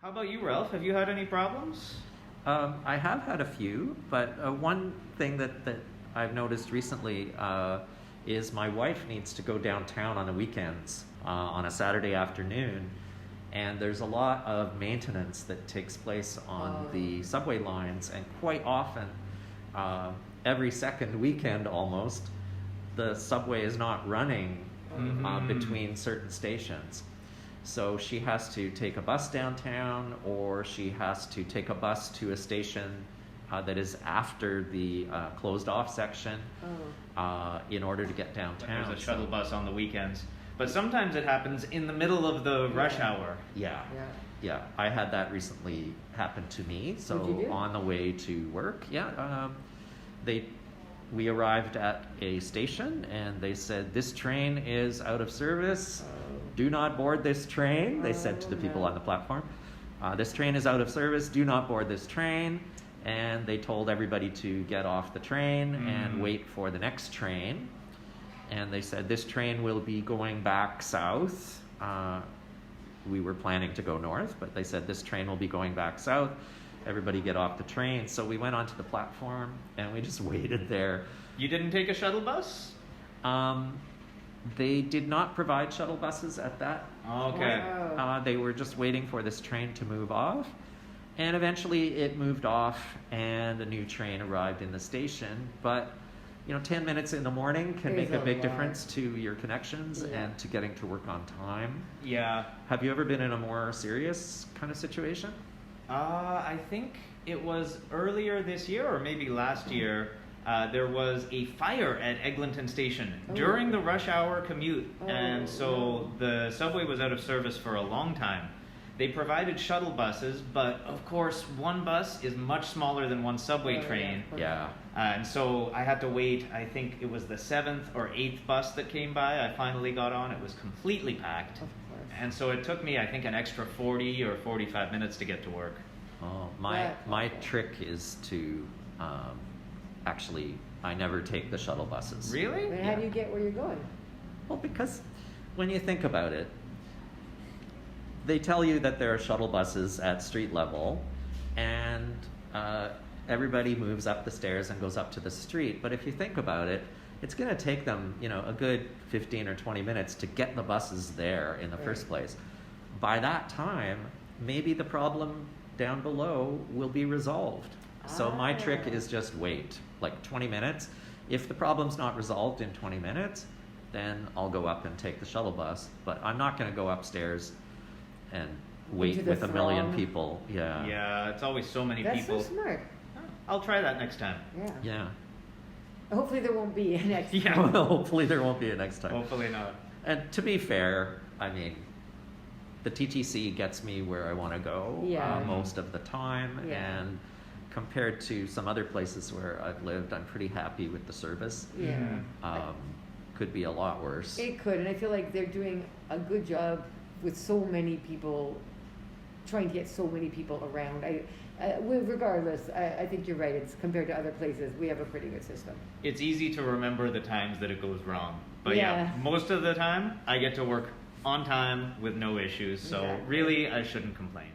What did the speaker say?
How about you, Ralph? Have you had any problems? I have had a few, but one thing that I've noticed recently is my wife needs to go downtown on the weekends on a Saturday afternoon, and there's a lot of maintenance that takes place on the subway lines, and quite often, every second weekend almost, the subway is not running between certain stations. So she has to take a bus downtown, or she has to take a bus to a station that is after the closed off section in order to get downtown. There's a shuttle bus on the weekends. But sometimes it happens in the middle of the rush hour. Yeah. I had that recently happen to me. So on the way to work, we arrived at a station and they said, "This train is out of service. Do not board this train," they said to the people on the platform. "This train is out of service. Do not board this train." And they told everybody to get off the train and wait for the next train. And they said, "This train will be going back south." We were planning to go north, but they said, "This train will be going back south. Everybody get off the train." So we went onto the platform and we just waited there. You didn't take a shuttle bus? They did not provide shuttle buses at that. Okay. They were just waiting for this train to move off. And eventually it moved off and a new train arrived in the station. But 10 minutes in the morning can make a big difference to your connections and to getting to work on time. Yeah. Have you ever been in a more serious kind of situation? I think it was earlier this year or maybe last year. There was a fire at Eglinton Station during the rush hour commute. And so the subway was out of service for a long time. They provided shuttle buses, but of course one bus is much smaller than one subway train. Yeah. And so I had to wait. I think it was the 7th or 8th bus that came by. I finally got on. It was completely packed. And so it took me, I think, an extra 40 or 45 minutes to get to work. Oh, my trick is to actually, I never take the shuttle buses. Really? Then how do you get where you're going? Well, because when you think about it, they tell you that there are shuttle buses at street level, and everybody moves up the stairs and goes up to the street. But if you think about it, it's going to take them, a good 15 or 20 minutes to get the buses there in the first place. By that time, maybe the problem down below will be resolved. So my trick is just wait, like 20 minutes. If the problem's not resolved in 20 minutes, then I'll go up and take the shuttle bus. But I'm not going to go upstairs and wait with a million people. Yeah, it's always so many people. That's so smart. I'll try that next time. Yeah. Hopefully there won't be a next time. Yeah. Well, hopefully there won't be a next time. Hopefully not. And to be fair, I mean, the TTC gets me where I want to go most of the time. Yeah. And compared to some other places where I've lived, I'm pretty happy with the service. Yeah. Could be a lot worse. It could, and I feel like they're doing a good job with so many people, trying to get so many people around. Regardless, I think you're right. It's compared to other places, we have a pretty good system. It's easy to remember the times that it goes wrong. But Yeah. most of the time, I get to work on time with no issues. So Exactly. really, I shouldn't complain.